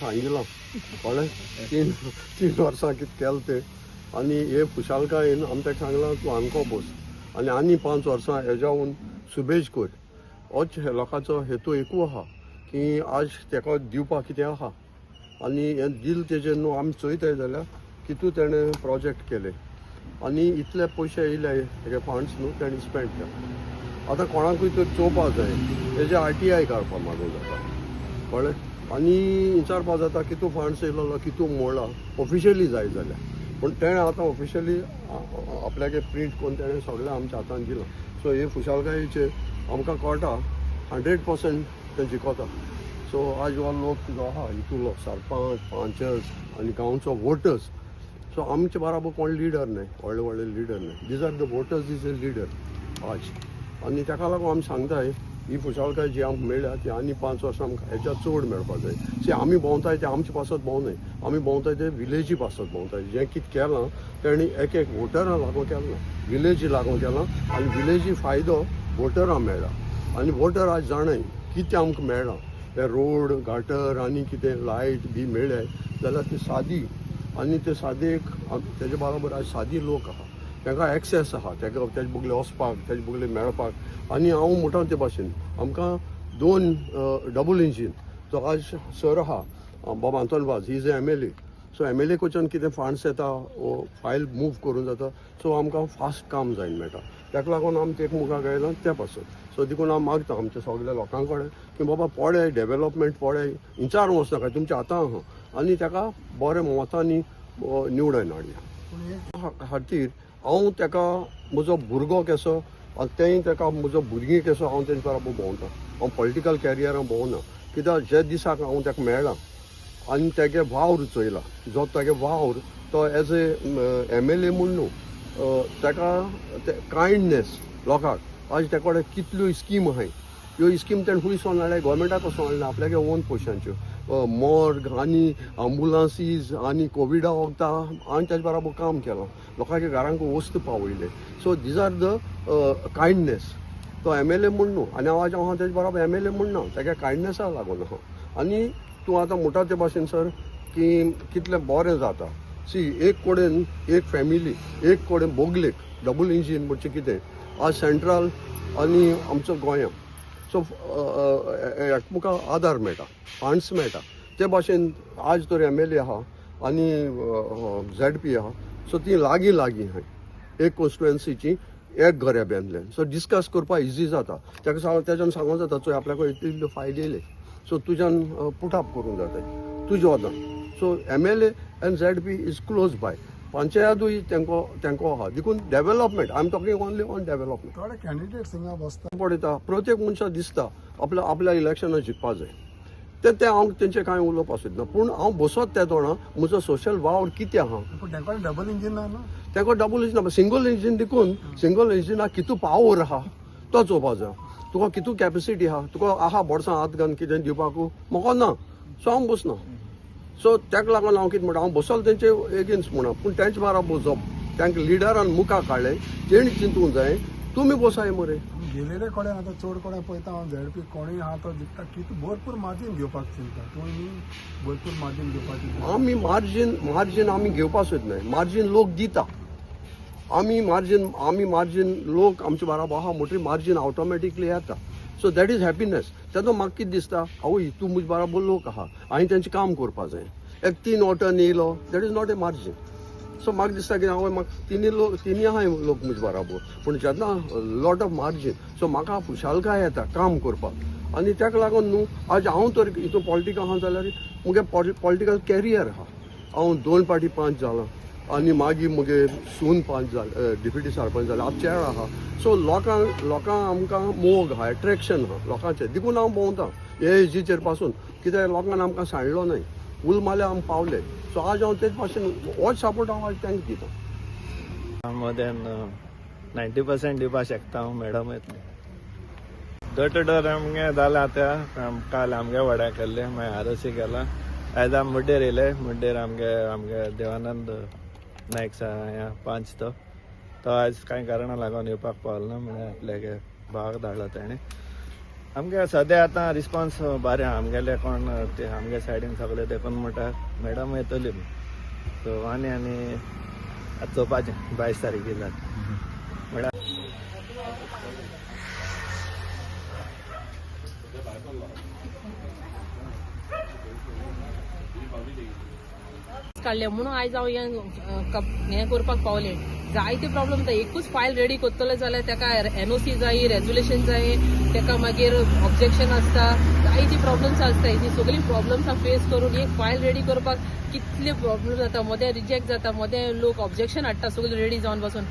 सांगितलं कळ्ळें तीन वर्सां कितें केलें तें आनी हे खुशालकायेन आमी ताका सांगलां तूं आमको बस आनी 5 वर्सां हेज्याहून सुबेज कर होच हे लोकांचो हेतू एकू आहा की आज तेका दिवपाक कितें आहा आनी हें दिल तेजेर न्हू आमी चोयताय जाल्यार कितू तेणें प्रोजेक्ट केले आनी इतले पयशे येयले हेगे फंड्स न्हू तेणें स्पेंड केला आतां कोणाकूय तर चोवपा जाय हेजे RTI काडपा मागूं जाता कळ्ळें आनी विचारपा जाता कितू फंड्स येयलो कितू मोडला ऑफिशियली जाय जाल्यार पूण तेणें आतां ऑफिशियली आपल्यागे प्रिंट करून तेणें सगळें आमच्या हातान दिलां सो हे खुशालकायेचेर आमकां कळटा 100% ते जिखता सो आज हो लोक जो आहा हितूलो सरपंच पंचर्स आनी गांवचो वोटर्स सो आमचे बराबर कोण लिडर न्हय व्हडले लिडर न्हय these are the voters is a leader आज आनी ताका लागून आमी सांगताय ही खुशालकाय जी आमकां मेळ्ळ्या ती आनी 5 वर्सां आमकां हेच्या चड मेळपा जाय सी आमी भोंवताय ते आमचे पासत भोंवनाय आमी भोंवताय ते विलेजी पासत भोंवताय जें कितें केलां तेणी एक वोटरां लागून केलां ना विलेजी लागून केलां आनी विलेजी फायदो वोटरां मेळ्ळा आनी वोटर आज जाणाय कितें आमकां मेळ्ळां ते रोड गाटर आनी कितें लायट बी मेळ्ळे जाल्यार ती सादी आनी ते सादेक तेजे बरोबर आज सादी लोक आहा तांकां एक्सेस आहा ताका तेजे बगले वचपाक तेजे बगले मेळपाक आनी हांव म्हणटा ते भाशेन आमकां 2 डबल इंजीन जो आज सर आहा बाब आंतोनवाज he is a MLA so MLA कडच्यान कितें फंड्स येता फायल मूव करूं जाता सो आमकां फास्ट काम जायन मेळटा ताका लागून आमी ते मुखार गायला ते पासत सो देखून हांव मागता आमच्या सगळ्या लोकां कडेन की बाबा पळय डेव्हलपमेंट पळय विचारूं वचनाका तुमच्या हातां आहा आनी ताका बरें मतांनी निवडून हाडया खातीर हांव ताका म्हजो भुरगो कसो तेंय ताका म्हजो भुरगीं कसो हांव तेंचे बरोबर भोंवता हांव पॉलिटिकल कॅरियरान भोंवना कित्याक जे दिसाक हांव ताका मेळ्ळां आनी तेगे वावर चोयला जो तेगे वावर तो एज ए MLA म्हूण न्हू ताका कायंडनेस लोकांक आज तेका कडेन कितल्यो स्कीम आहाय ह्यो स्कीम तेणें खूंय सोन हाडल्या गोवोरमेंटाक वचोन हाडल्या आपल्यागे ओन पयशांच्यो मॉर्ग आनी अँबुलन्सीज आनी कोविडा वखदां हांवें तेजे बरोबर काम केलां लोकांच्या घरांक वस्त पावयले so these are the kindness तो MLA म्हूण न्हू आनी हांव तेजे बरोबर MLA म्हूण ना तेगे कायंडनेसा लागून आहा आनी तूं आतां म्हणटा ते भाशेन सर की कितलें बरें जाता सी एक कडेन एक फॅमिली एक कडेन बोगलेक डबल इंजीन म्हणचें कितें आज सेंट्रल आनी आमचो गोंयां सो एकमुखार आदार मेळटा फंड्स मेळटा ते भाशेन आज तर MLA आहा आनी ZP आहा सो ती लागीं आहाय एक कॉन्स्टिट्युएन्सीची एक घराब्यांतल्यान सो डिस्कस करपाक इजी जाता ताका तेज्यान सांगूंक जाता चोय आपल्याक इतल्यो फायदे येयले सो तुज्यान पुटअप करूंक जाता तुजें वदान so MLA and ZP is close by पंचायतूय तेंको आहा देखून development I am talking only on development थोडे कॅन्डिडेट्स हिंगा बसता पळयता प्रत्येक मनशाक दिसता आपल्या इलेक्शनाक जिखपा जाय ते हांव तेंचे कांय उलोवपा सोदना पूण हांव बसत त्या तोंडां म्हजो सोशल वावर कितें आहा पूण तेंका डबल इंजीन ना तेका डबल इंजीन सिंगल इंजीन देखून सिंगल इंजिनाक कितू पावर आहा तो चोवपा जाय तुका कितू कॅपेसिटी आहा तुका आहा बोडसां हात घालून कितें दिवपाकू म्हाका ना सो हांव बसना सो ताका लागून हांव कितें म्हणटा हांव बसलो तेंचे एगेन्स्ट म्हणा पूण तेंचे बरोबर जप तांकां लिडरान मुखार काडलें तेणी चिंतूंक जाय तुमी बसाय मरे गेलेले कडेन आतां चड कडेन पळयता हांव ZP कोणूय आहा तो जिखता कितू भरपूर मार्जीन घेवपाक चिंता तुमी भरपूर मार्जीन घेवपाक आमी मार्जीन आमी घेवपा सोदनाय मार्जीन लोक दिता आमी मार्जीन लोक आमचे बरोबर आहा म्हणटरी मार्जीन ऑटोमॅटिकली येता सो दॅट इज हॅपिनेस तेदो म्हाका कितें दिसता आवय तूं म्हजे बरोबर लोक आहा हांवें तेंचें काम करपा जाय एक 3 वॉटन येयलो that is not a margin so म्हाका दिसता की हांवें म्हाका तिनी आहाय लोक म्हजे बरोबर पूण जेन्ना लॉट ऑफ मार्जीन सो म्हाका खुशालकाय येता काम करपाक आनी ताका लागून न्हू आज हांव तर हितून पॉलिटिका आहा जाल्यार मुगे पॉलिटिकल कॅरियर आहा. हांव 2 फावटी पंच जालां आनी मागीर मुगे सून पंच जालें, डिप्युटी सरपंच जालें, हांव चेअर आहा. सो लोकांक आमकां मोग आहा, एट्रॅक्शन आहा लोकांचें, देखून हांव भोंवता हे एजीचेर पासून, कित्याक लोकांनी आमकां सांडलो न्हय, उल माले आमी पावले. सो आज हांव तेच भाशेन होच सपोर्ट हांव आज तांकां दिता. मोर देन 90% दिवपा शकता हांव मॅडम येतले. डोर टू डोर आमगे जालें आतां, काल आमगे वाड्या केल्ले, मागीर आरोसी गेला. आयज आमी मुड्डेर येयले. मुड्डेर आमगे देवानंद नायक पंच तो आयज कांय कारणां लागून येवपाक पावलो ना, म्हळ्यार आपल्यागे भावाक धाडलो ताणें. आमगे सद्या आतां रिस्पॉन्स बरें आहा. आमगेले कोण ते आमगे सायडीन सगळे देखून म्हणटा मॅडम येतली. सो आनी आतां चोवपाचें 22 तारीख म्हळ्यार. काडले म्हणून आयज हांव हें करपाक पावलें. जायते प्रॉब्लेम जाता. एकूच फायल रेडी करतले जाल्यार ताका एनओसी जाय, रेजोल्युशन जाय, ताका मागीर ऑब्जेक्शन आसता, जायती प्रॉब्लेम्स आसता. ही सगळी प्रॉब्लेम्स फेस करून एक फायल रेडी करपाक कितले प्रॉब्लेम जाता. मदें रिजेक्ट जाता, मदें लोक ऑब्जेक्शन हाडटा सगळे रेडी जावन पासून.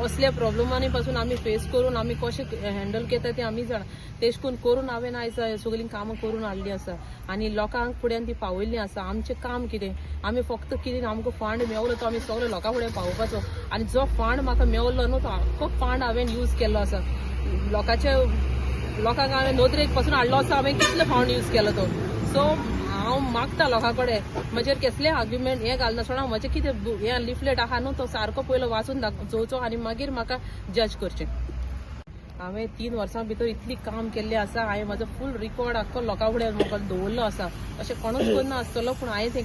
असल्या प्रॉब्लेमांनी पासून आमी फेस करून आमी कशें हँडल करता ते आमी जाणा. तेश करून हांवें आयज सगळीं कामां करून हाडलीं आसा आनी लोकांक फुड्यान ती पावयल्लीं आसा. आमचें काम कितें, आमी फक्त कितें आमकां फंड मेवलो तो आमी सगळे लोकां फुडें पावोवपाचो. आनी जो फंड म्हाका मेवलो न्हू तो आख्खो फंड हांवें यूज केल्लो आसा. लोकांक हांवें नोदरेक पासून हाडलो आसा. हांवें कितलो फंड यूज केलो तो. सो हांव मागता लोकां कडेन म्हजेर कसलें आर्ग्युमेंट हें घालनासतना म्हजें कितें हें लिफलेट आहा न्हू तो सारको पयलो वाचून चोवचो आनी मागीर म्हाका जज करचें. हांवें 3 वर्सां भितर इतली काम केल्लें आसा. हांवें म्हजो फूल रिकॉर्ड आख्खो लोकां फुडें म्हाका दवरलो आसा. अशें कोणूच करना आसतलो पूण हांवें तें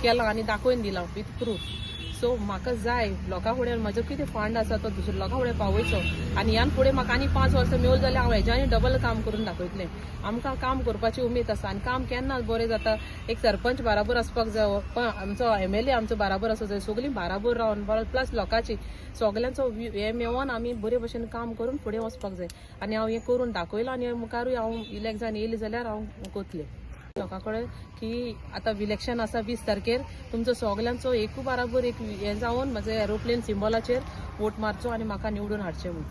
केलां आनी दाखोवन दिलां विथ प्रूफ. सो म्हाका जाय लोकां फुडें म्हजो कितें फंड आसा तो दुसऱ्या लोकां फुडें पावयचो आनी ह्यान फुडें म्हाका आनी 5 वर्सां मेवल जाल्यार हांव हेज्यानी डबल काम करून दाखयतलें. आमकां काम करपाची उमेद आसा आनी काम केन्ना बरें जाता. एक सरपंच बाराबर आसपाक जाय, आमचो MLA आमचो बाराबर आसूं जाय, सगळीं बाराबर रावन प्लस लोकांची सगळ्यांचो हें मेळोन आमी बरे भशेन काम करून फुडें वचपाक जाय. आनी हांव हें करून दाखयलां आनी मुखारूय हांव इलेक्ट जावन येयलें जाल्यार हांव करतलें. लोकां कडेन की आतां इलेक्शन आसा 20 तारखेर, तुमचो सगळ्यांचो एकू बाराबर एक हें जावन म्हजो एरोप्लेन सिंबॉलाचेर वोट मारचो आनी म्हाका निवडून हाडचें म्हणून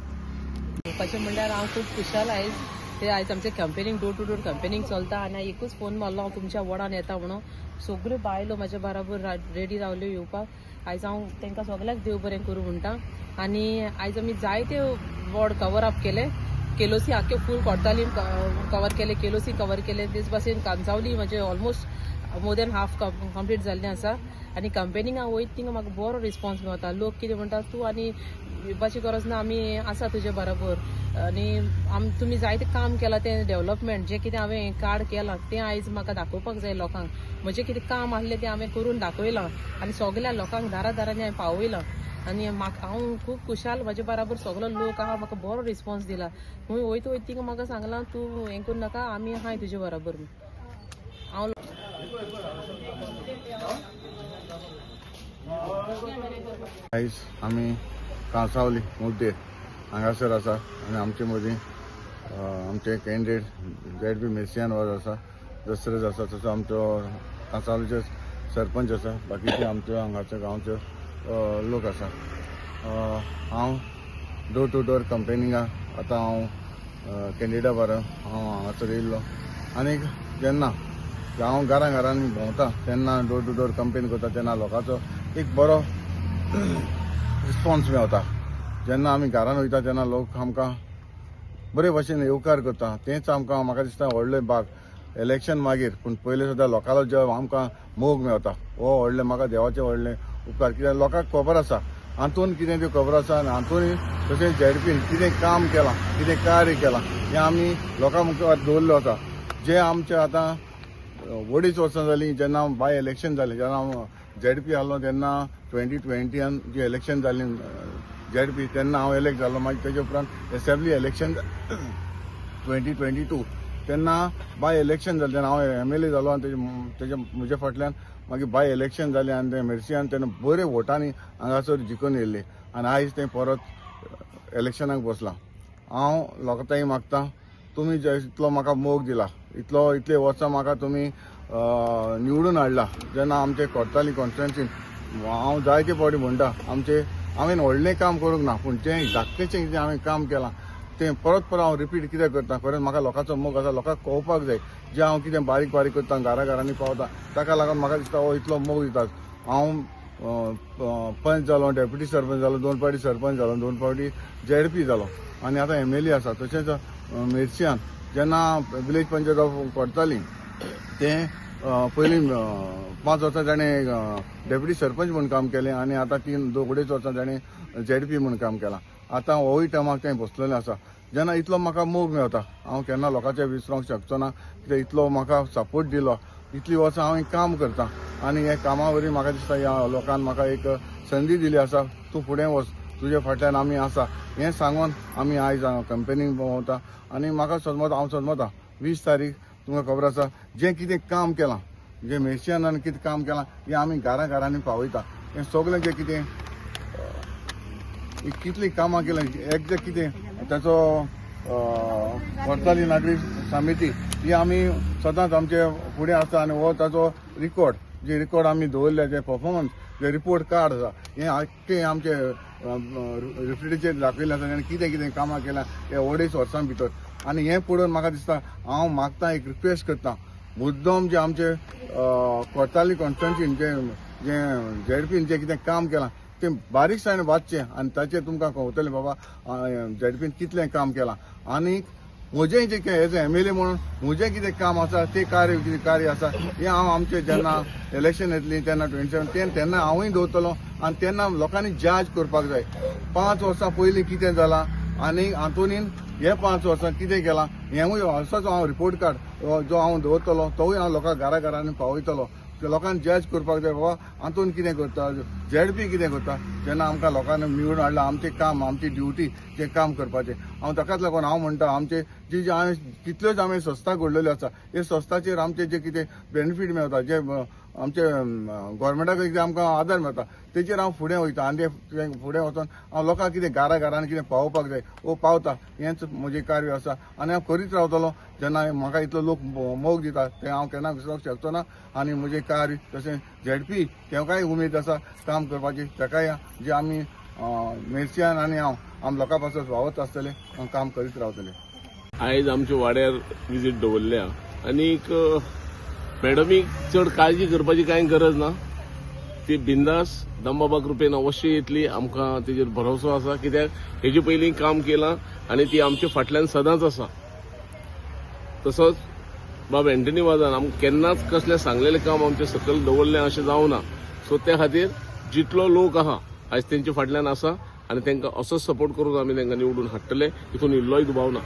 म्हणपाचें. म्हणल्यार हांव खूब खुशाल आयज आमचें campaigning door to door campaigning चलता आनी एकूच फोन मारलो हांव तुमच्या वॉर्डान येता म्हणून. सगळ्यो बायलो म्हाज्या बाराबर रेडी रावल्यो येवपाक. आयज हांव तांकां सगळ्यांक देव बरें करूं म्हणटा. आनी आयज आमी जायते वॉर्ड कवर अप केले. केलोसी आख्खे फूल कोर्तालीम कवर केले, केलोसी कवर केले. तेच भाशेन कांचावली म्हणजे almost more than half complete जाल्लें आसा. आनी कंपेनिंगा वयता थिंगा म्हाका बरो रिस्पॉन्स मेवता. लोक कितें म्हणटा तूं आनी येवपाची गरज ना, आमी आसा तुजे बरोबर आनी तुमी जायतें काम केलां तें डेव्हलपमेंट जें कितें हांवें कार्ड केलां तें आयज म्हाका दाखोवपाक जाय लोकांक. म्हजें कितें काम आहलें तें हांवें करून दाखयलां आनी सगल्या लोकांक दारांनी हांवें पावयलां. आनी हांव खूब खुशाल. म्हजे बराबर सगलो लोक आहा, म्हाका बरो रिस्पॉन्स दिला. खंय वयता तिंगा म्हाका सांगलां तूं हें करूं नाका, आमी आहाय तुजे बराबर. हांव आयज आमी कांसावली मुड्डेर हांगासर आसा आनी आमचे मदीं आमचे कॅन्डिडेट ZP मेर्सियान वाज आसा, दसरथ आसा, तसो आमचो कांसावलीचे सरपंच आसा, बाकीचे आमचे हांगाचे गांवचे लोक आसा. हांव डोर टू डोर कंपेनिंगाक आतां हांव कॅन्डिडेटा बरो हांव हांगासर येयल्लो आनी जेन्ना हांव घरांनी भोंवता तेन्ना डोर टू डोर कंपेन करता तेन्ना लोकांचो एक बरो रिस्पॉन्स मेवता. जेन्ना आमी घरान वयता तेन्ना लोक आमकां बरे भशेन येवकार करता. तेंच आमकां म्हाका दिसता व्हडलें भाग इलेक्शन मागीर, पूण पयलीं सुद्दां लोकांलो जो आमकां मोग मेवता हो व्हडलें म्हाका देवाचें व्हडलें उपकार. कित्याक लोकांक खबर आसा हातून कितें त्यो खबर आसा आनी हातून तशेंच ZPन कितें काम केलां, कितें कार्य केलां हें आमी लोकां मुखार दवरलें आसा. जें आमचें आतां 2.5 वर्सां जालीं जेन्ना बाय इलेक्शन जालें, जेन्ना हांव ZP आहलो तेन्ना 2020 जी इलेक्शन जाल्ली ZP तेन्ना हांव इलेक्ट जालो. मागीर तेजे उपरांत एसेंब्ली इलेक्शन 2022 तेन्ना बाय इलेक्शन जालें तेन्ना हांव MLA जालो आनी तेजे म्हजे फाटल्यान मागीर बाय इलेक्शन जालें आनी ते मेर्सियान तेन्ना बरे वोटांनी हांगासर जिखून येयल्ले आनी आयज तें परत इलेक्शनाक बसलां. हांव लोकांताय मागता तुम्ही इतलो म्हाका मोग दिला, इतले वर्सां म्हाका तुम्ही निवडून हाडला. जेन्ना आमचे कोर्ताली कॉन्स्टिट्युएन्सीन हांव जायते फावटी म्हणटा हांवें व्हडलें काम करूंक ना, पूण जें धाकटेचें कितें हांवें काम केलां तें परत हांव रिपीट कितें करता. खरेंच म्हाका लोकांचो मोग आसा, लोकांक कळपाक जाय जें हांव कितें बारीक बारीक करता, घरांनी पावता, ताका लागून म्हाका दिसता इतलो मोग दिता. हांव पंच जालो, डेप्युटी सरपंच जालो, 2 फावटी सरपंच जालो, 2 फावटी ZP जालो आनी आतां MLA आसा. तशेंच मेर्शियान जेन्ना विलेज पंचायत ऑफ कोर्ताली तें पयलीं 5 वर्सां ताणें डेप्युटी सरपंच म्हूण काम केलें आनी आतां 2-2.5 वर्सां ताणें ZP म्हूण काम केलां. आतां होय टायमाक तें बसलेलें आसा. जेन्ना इतलो म्हाका मोग मेळटा हांव केन्ना लोकांचें विसरूंक शकचो ना, कित्याक इतलो म्हाका सपोर्ट दिलो. इतलीं वर्सां हांवें काम करतां आनी हे कामा वरवीं म्हाका दिसता ह्या लोकांन म्हाका एक संदी दिली आसा. तूं फुडें वच, तुजे फाटल्यान आमी आसा हें सांगून आमी आयज कंपनीक भोंवता. आनी म्हाका हांव सदमता 20 तारीख तुमकां खबर आसा जें कितें काम केलां, जें मेर्शियानान कितें काम केलां हें आमी घरांनी पावयता. हें सगळें जें कितें कितलीं कामां केलां एग्जॅक्ट कितें ताचो कोर्ताली नागरी समिती ही आमी सदांच आमचे फुडें आसता आनी हो ताचो रिकॉर्ड आमी दवरल्या, जे परफॉर्मन्स जे रिपोर्ट कार्ड आसा हें आख्खें आमचे रिफ्रिजरेचेर दाखयलें आसा आनी कितें कितें कामां केलां हे 2.5 वर्सां भितर. आनी हें पळोवन म्हाका दिसता हांव मागता, एक रिक्वेस्ट करता, मुद्दम जे आमचे कोर्ताली कॉन्स्टिट्युएन्सीन जें ZPन जें कितें काम केलां तें बारीकसाणें वाचचें आनी ताचेर तुमकां कळटलें बाबा ZPन कितलें काम केलां. आनी म्हजें जें एज अ MLA म्हणून म्हजें कितें काम आसा तें कार्य आसा हें हांव आमचें जेन्ना इलेक्शन येतलीं तेन्ना 27 तेन्ना हांवूय दवरतलों आनी तेन्ना लोकांनी जज करपाक जाय 5 वर्सां पयलीं कितें जालां आनी हातूंत हे 5 वर्सां कितें केलां हेंवूय असोच हांव रिपोर्ट कार्ड जो हांव दवरतलों तोवूय हांव लोकांक घरांनी पावयतलों. लोकांनी जज करपाक जाय बाबा हातूंत कितें करता, ZP कितें करता. जेन्ना आमकां लोकांनी निवडून हाडलां आमचें काम, आमची ड्युटी जें काम करपाचें, हांव ताकाच लागून हांव म्हणटा आमचे जी हांवें कितल्योच हांवें संस्था घडलेल्यो आसा हे संस्थाचेर आमचे जे कितें बेनिफीट मेळटा, जे आमचे गोवोरमेंटाक कितें आमकां आदार मेळटा तेचेर हांव फुडें वयता आनी फुडें वचोन हांव लोकांक कितें घरांनी कितें पावोवपाक जाय पावता. हेंच म्हजें कार्य आसा आनी हांव करीत रावतलों. जेन्ना म्हाका इतलो लोक मोग दिता तें हांव केन्ना विसरूंक शकचो ना आनी म्हजें कार्य तशें ZP तेंकाय उमेद आसा काम करपाची. ताकाय जे आमी मेर्शियान आनी हांव लोकां पासत वावत आसतले, काम करीत रावतले. आयज आमच्या वाड्यार विजीट दवरल्या आनीक मॅडमीक चड काळजी करपाची कांय गरज ना. ती बिंदास दामबाबा कृपेन अवश्य येतली, आमकां तेजेर भरोसो आसा. कित्याक हेजे पयलीं काम केलां आनी ती आमच्या फाटल्यान सदांच आसा. तसोच बाब एंटनी वाजान आमकां केन्नाच कसलें सांगलेलें काम आमचे सकयल दवरलें अशें जावना. सो त्या खातीर जितलो लोक आहा आयज तेंच्या फाटल्यान आसा आनी तांकां असोच सपोर्ट करून आमी तांकां निवडून हाडटले, हितून इल्लोय दुबाव ना.